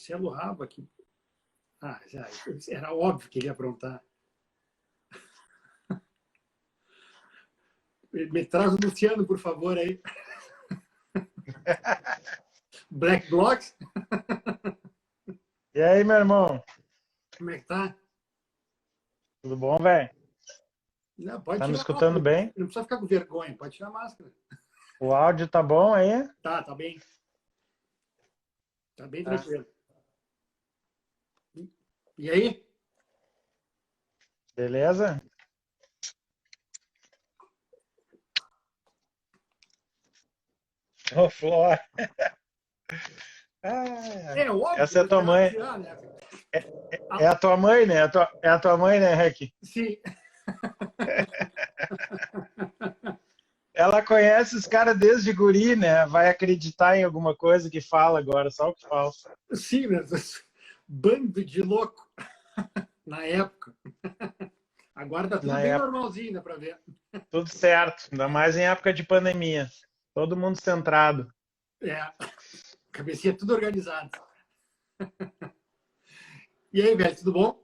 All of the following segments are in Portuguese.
Marcelo Raba aqui. Ah, já, era óbvio que ele ia aprontar. Me traz o Luciano, por favor, aí. Black Blocks? E aí, meu irmão? Como é que tá? Tudo bom, velho? Não, pode Tá me tirar a escutando máscara. bem? Não precisa ficar com vergonha, pode tirar a máscara. O áudio tá bom aí? Tá bem. Tá bem Tá. tranquilo. E aí? Beleza? Ô, Flor. É óbvio que eu Essa é a vou tua esperar mãe. tirar, né? É a tua mãe, né? É a tua mãe, né, Rec? Sim. Ela conhece os caras desde guri, né? Vai acreditar em alguma coisa que fala agora, só o que falta. Sim, mas bando de louco na época. Agora tá tudo Na bem época, normalzinho, dá pra ver. tudo certo. Ainda mais em época de pandemia. Todo mundo centrado. É, cabecinha tudo organizado. E aí, velho, tudo bom?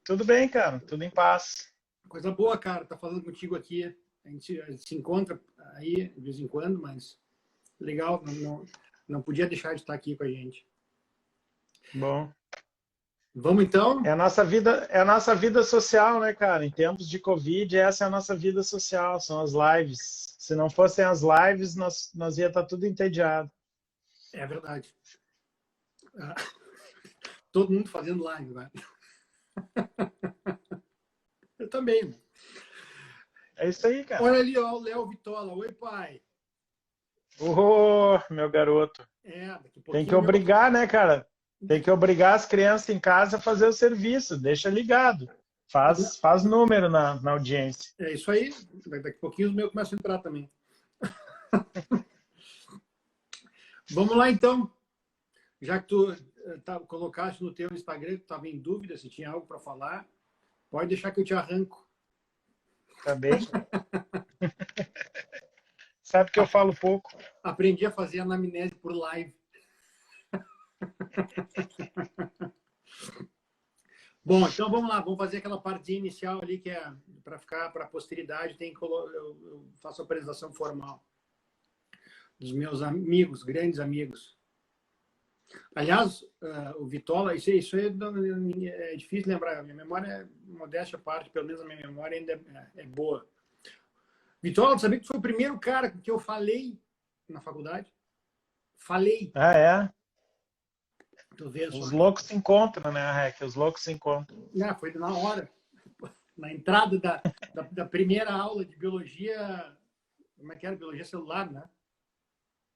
Tudo bem, cara. Tudo em paz. Coisa boa, cara, tá falando contigo aqui. A gente se encontra aí de vez em quando, mas legal, não podia deixar de estar aqui com a gente. Bom. Vamos então? É a nossa vida social, né, cara? Em tempos de Covid, essa é a nossa vida social, são as lives. Se não fossem as lives, nós ia estar tudo entediado. É verdade. Todo mundo fazendo live, né? Eu também. É isso aí, cara. Olha ali, ó, o Léo Vitola. Oi, pai. Meu garoto. Daqui a Tem pouquinho que o meu. obrigar, né, cara? Tem que obrigar as crianças em casa a fazer o serviço. Deixa ligado. Faz número na audiência. É isso aí. Daqui a pouquinho os meus começam a entrar também. Vamos lá, então. Já que tu colocaste no teu Instagram que tu estava em dúvida se tinha algo para falar, pode deixar que eu te arranco. Tá bem? Sabe que eu falo pouco. Aprendi a fazer anamnese por live. Bom, então vamos lá, vamos fazer aquela parte inicial ali que é para ficar para a posteridade, eu faço a apresentação formal dos meus amigos, grandes amigos. Aliás, o Vitola, isso aí é difícil lembrar, a minha memória é modéstia à parte, pelo menos a minha memória ainda é boa. Vitola, tu sabia que tu foi o primeiro cara que eu falei na faculdade? Falei. Ah, é? Tu vê só. Os loucos se encontram, né, Rec? Os loucos se encontram. Não, foi na hora. Na entrada da primeira aula de biologia, como é que era? Biologia celular, né?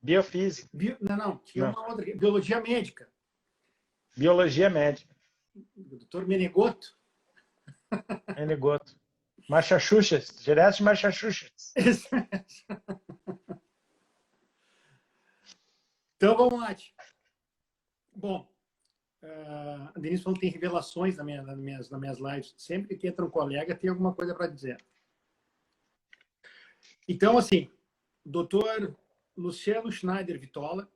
Biofísica. Não, tinha Não. uma outra, biologia médica. Biologia médica. O doutor Menegoto. Menegoto. Massachusetts. Direto de Massachusetts. Então, vamos lá. Bom, a Denise falou que tem revelações nas minhas lives. Sempre que entra um colega, tem alguma coisa para dizer. Então, assim, doutor Luciano Schneider Vitola,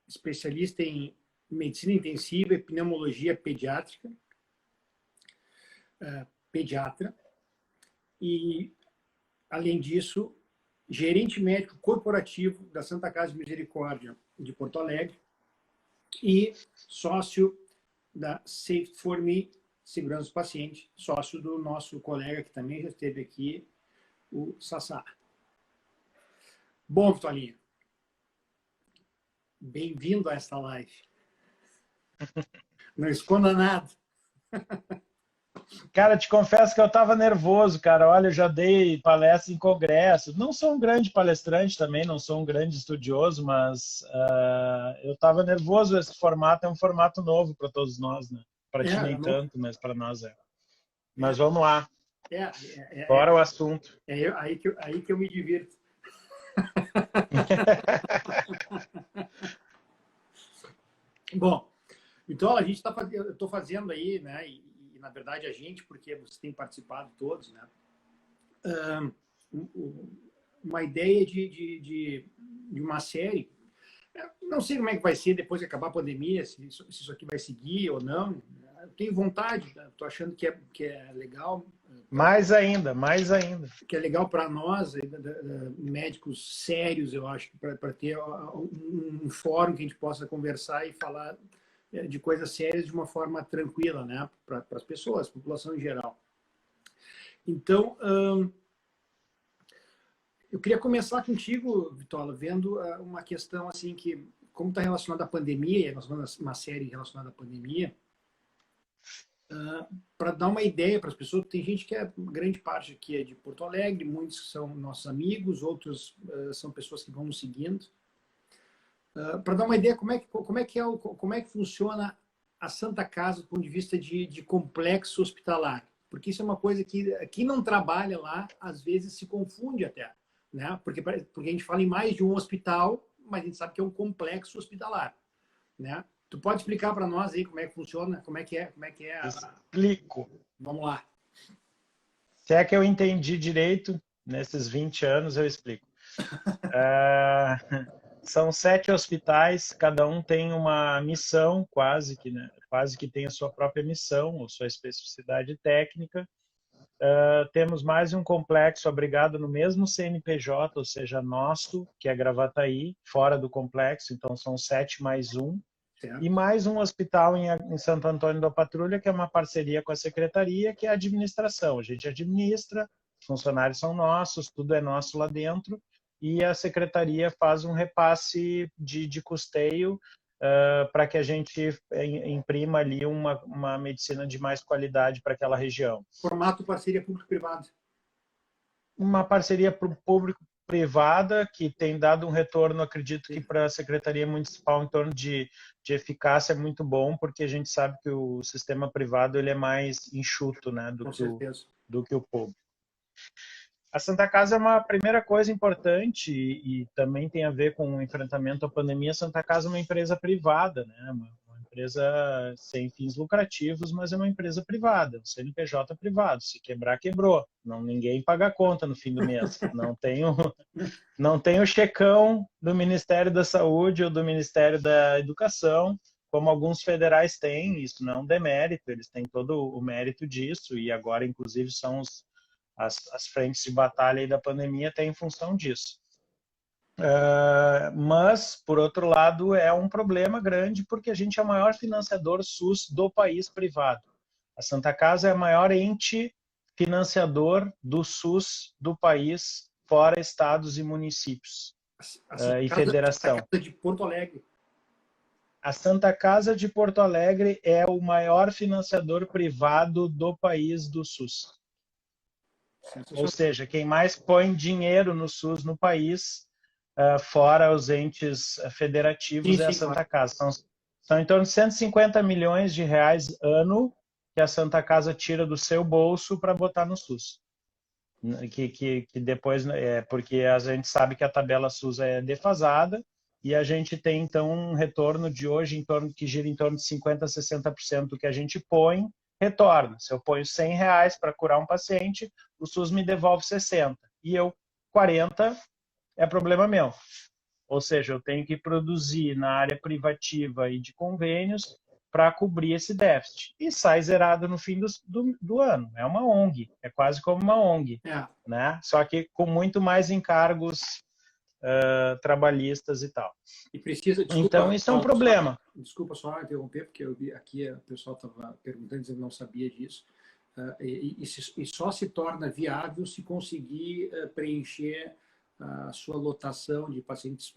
especialista em medicina intensiva e pneumologia pediátrica, pediatra, e, além disso, gerente médico corporativo da Santa Casa de Misericórdia de Porto Alegre e sócio da Safe for Me, Segurança do Paciente, sócio do nosso colega que também já esteve aqui, o Sassá. Bom, Vitolinha, bem-vindo a esta live. Não esconda nada. Cara, te confesso que eu estava nervoso, cara. Olha, eu já dei palestra em congresso. Não sou um grande palestrante também, não sou um grande estudioso, mas eu estava nervoso. Esse formato é um formato novo para todos nós, né? Para ti nem tanto, mas para nós é. Mas vamos lá. Bora o assunto. É aí que eu me divirto. Bom, então eu estou fazendo aí, né? E na verdade a gente, porque vocês têm participado todos, né? Uma ideia de uma série. Não sei como é que vai ser depois que acabar a pandemia, se isso aqui vai seguir ou não. Eu tenho vontade, estou achando que é legal. Mais ainda, mais ainda. Que é legal para nós, médicos sérios, eu acho, para ter um fórum que a gente possa conversar e falar de coisas sérias de uma forma tranquila, né, para as pessoas, população em geral. Então, eu queria começar contigo, Vitola, vendo uma questão assim que, como está relacionada à pandemia, nós vamos uma série relacionada à pandemia, para dar uma ideia para as pessoas, tem gente que grande parte aqui é de Porto Alegre, muitos são nossos amigos, outros são pessoas que vão nos seguindo. Para dar uma ideia como é que funciona a Santa Casa do ponto de vista de complexo hospitalar, porque isso é uma coisa que quem não trabalha lá às vezes se confunde até, né? Porque a gente fala em mais de um hospital, mas a gente sabe que é um complexo hospitalar, né? Tu pode explicar para nós aí como é que funciona, como é que é? Explico. Vamos lá. Se é que eu entendi direito, nesses 20 anos eu explico. São 7 hospitais, cada um tem uma missão, quase que tem a sua própria missão, ou sua especificidade técnica. Temos mais um complexo abrigado no mesmo CNPJ, ou seja, nosso, que é Gravataí, fora do complexo, então são 7 mais 1. Certo. E mais um hospital em Santo Antônio da Patrulha, que é uma parceria com a Secretaria, que é a administração. A gente administra, os funcionários são nossos, tudo é nosso lá dentro, e a Secretaria faz um repasse de custeio para que a gente imprima ali uma medicina de mais qualidade para aquela região. Formato parceria público-privada. Uma parceria público-privada que tem dado um retorno, acredito que para a Secretaria Municipal em torno de eficácia é muito bom, porque a gente sabe que o sistema privado ele é mais enxuto, né, do que o público. A Santa Casa é uma primeira coisa importante e também tem a ver com o enfrentamento à pandemia. A Santa Casa é uma empresa privada, né? Uma empresa sem fins lucrativos, mas é uma empresa privada, um CNPJ privado. Se quebrar, quebrou. Ninguém paga a conta no fim do mês. Não tem o checão do Ministério da Saúde ou do Ministério da Educação, como alguns federais têm. Isso não é um demérito, eles têm todo o mérito disso e agora, inclusive, são as frentes de batalha aí da pandemia até em função disso. Mas, por outro lado, é um problema grande porque a gente é o maior financiador SUS do país privado. A Santa Casa é o maior ente financiador do SUS do país, fora estados e municípios e federação. A Casa de Porto Alegre. A Santa Casa de Porto Alegre é o maior financiador privado do país do SUS. Ou seja, quem mais põe dinheiro no SUS no país, fora os entes federativos, é a Santa Casa. São em torno de 150 milhões de reais ano que a Santa Casa tira do seu bolso para botar no SUS. Que depois, porque a gente sabe que a tabela SUS é defasada e a gente tem, então, um retorno de hoje que gira em torno de 50% a 60% do que a gente põe, retorna. Se eu ponho R$100 para curar um paciente, o SUS me devolve 60 e eu 40 é problema meu. Ou seja, eu tenho que produzir na área privativa e de convênios para cobrir esse déficit. E sai zerado no fim do ano. É uma ONG, é quase como uma ONG, né? Só que com muito mais encargos trabalhistas e tal. E precisa, então, isso é um problema. Desculpa só interromper, porque eu vi aqui o pessoal estava perguntando, dizendo que não sabia disso. E só se torna viável se conseguir preencher a sua lotação de pacientes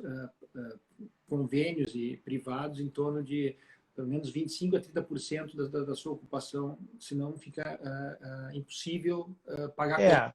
convênios e privados em torno de pelo menos 25% a 30% da sua ocupação, senão fica impossível pagar conta.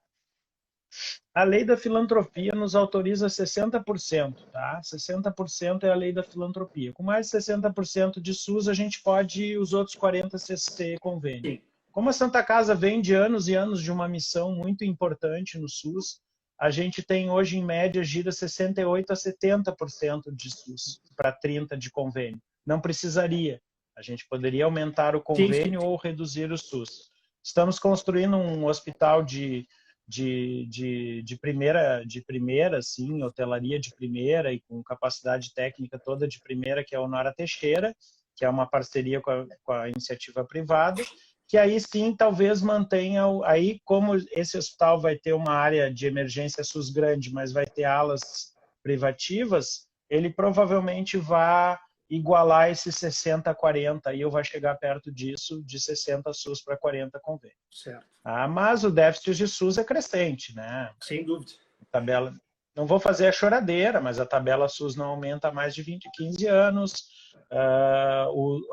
A lei da filantropia nos autoriza 60%, tá? 60% é a lei da filantropia. Com mais de 60% de SUS, a gente pode os outros 40% ser convênio. Sim. Como a Santa Casa vem de anos e anos de uma missão muito importante no SUS, a gente tem hoje, em média, gira 68% a 70% de SUS para 30% de convênio. Não precisaria. A gente poderia aumentar o convênio ou reduzir o SUS. Estamos construindo um hospital de de primeira, sim, hotelaria de primeira e com capacidade técnica toda de primeira, que é o Nora Teixeira, que é uma parceria com a iniciativa privada, que aí sim talvez mantenha, aí como esse hospital vai ter uma área de emergência SUS grande, mas vai ter alas privativas, ele provavelmente vai igualar esses 60-40, aí eu vai chegar perto disso, de 60 SUS para 40 convênio. Certo. Mas o déficit de SUS é crescente, né? Sem dúvida. Tabela, não vou fazer a choradeira, mas a tabela SUS não aumenta há mais de 15 anos.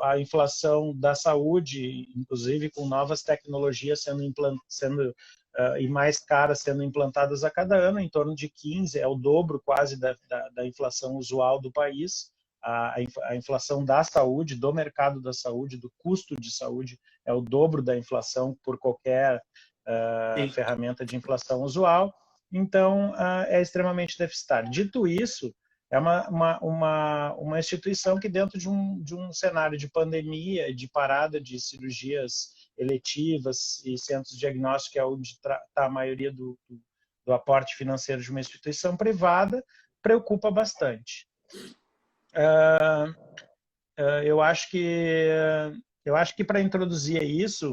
A inflação da saúde, inclusive com novas tecnologias sendo e mais caras sendo implantadas a cada ano, em torno de 15, é o dobro quase da inflação usual do país. A inflação da saúde, do mercado da saúde, do custo de saúde, é o dobro da inflação por qualquer ferramenta de inflação usual. Então, é extremamente deficitário. Dito isso, é uma instituição que dentro de um cenário de pandemia, de parada de cirurgias eletivas e centros diagnósticos, que é onde está a maioria do aporte financeiro de uma instituição privada, preocupa bastante. Eu acho que para introduzir isso,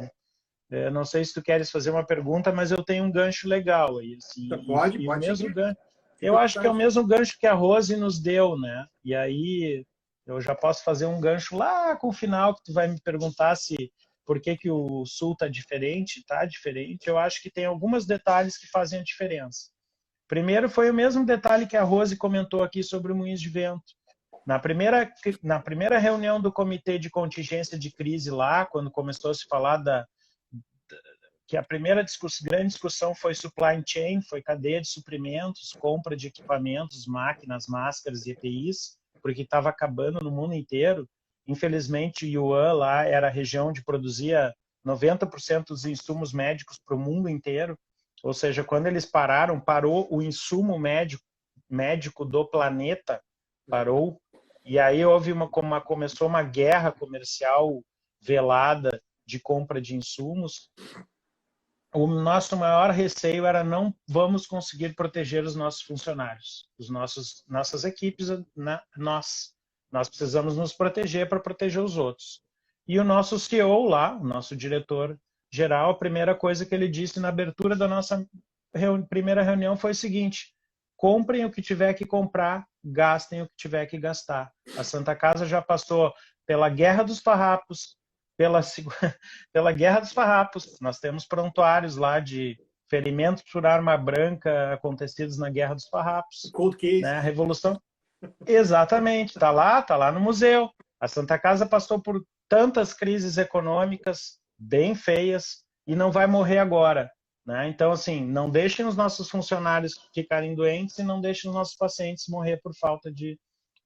não sei se tu queres fazer uma pergunta, mas eu tenho um gancho legal aí. Assim, pode mesmo gancho, eu acho que é o mesmo gancho que a Rose nos deu, né? E aí eu já posso fazer um gancho lá com o final, que tu vai me perguntar se por que o Sul está diferente. Está diferente. Eu acho que tem alguns detalhes que fazem a diferença. Primeiro foi o mesmo detalhe que a Rose comentou aqui sobre o Moinhos de Vento. Na primeira reunião do Comitê de Contingência de Crise lá, quando começou a se falar que a primeira grande discussão foi supply chain, foi cadeia de suprimentos, compra de equipamentos, máquinas, máscaras e EPIs, porque estava acabando no mundo inteiro. Infelizmente, Yuan lá era a região onde produzia 90% dos insumos médicos para o mundo inteiro. Ou seja, quando eles parou o insumo médico do planeta, parou. E aí começou uma guerra comercial velada de compra de insumos. O nosso maior receio era não vamos conseguir proteger os nossos funcionários, nossas equipes, nós precisamos nos proteger para proteger os outros. E o nosso CEO lá, o nosso diretor geral, a primeira coisa que ele disse na abertura da nossa primeira reunião foi o seguinte: comprem o que tiver que comprar, gastem o que tiver que gastar. A Santa Casa já passou pela Guerra dos Farrapos, pela Guerra dos Farrapos. Nós temos prontuários lá de ferimentos por arma branca acontecidos na Guerra dos Farrapos. Cold case. Né? A Revolução. Exatamente, tá lá no museu. A Santa Casa passou por tantas crises econômicas bem feias e não vai morrer agora. Né? Então, assim, não deixem os nossos funcionários ficarem doentes e não deixem os nossos pacientes morrer por falta de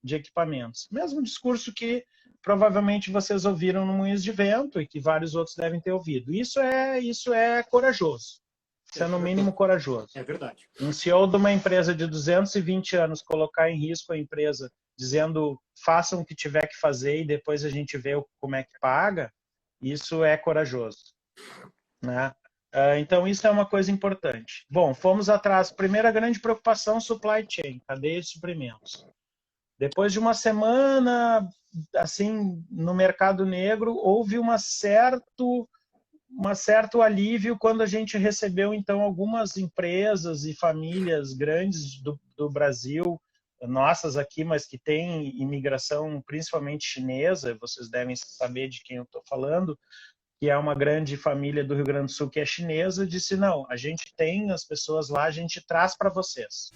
equipamentos. Mesmo discurso que provavelmente vocês ouviram no Moinhos de Vento e que vários outros devem ter ouvido. Isso é corajoso. Isso é no mínimo corajoso. É verdade. Um CEO de uma empresa de 220 anos colocar em risco a empresa dizendo façam o que tiver que fazer e depois a gente vê como é que paga, isso é corajoso. Né? Então, isso é uma coisa importante. Bom, fomos atrás. Primeira grande preocupação, supply chain, cadeia de suprimentos. Depois de uma semana, assim, no mercado negro, houve um certo alívio quando a gente recebeu, então, algumas empresas e famílias grandes do Brasil, nossas aqui, mas que têm imigração principalmente chinesa, vocês devem saber de quem eu estou falando, que é uma grande família do Rio Grande do Sul que é chinesa, disse, não, a gente tem as pessoas lá, a gente traz para vocês.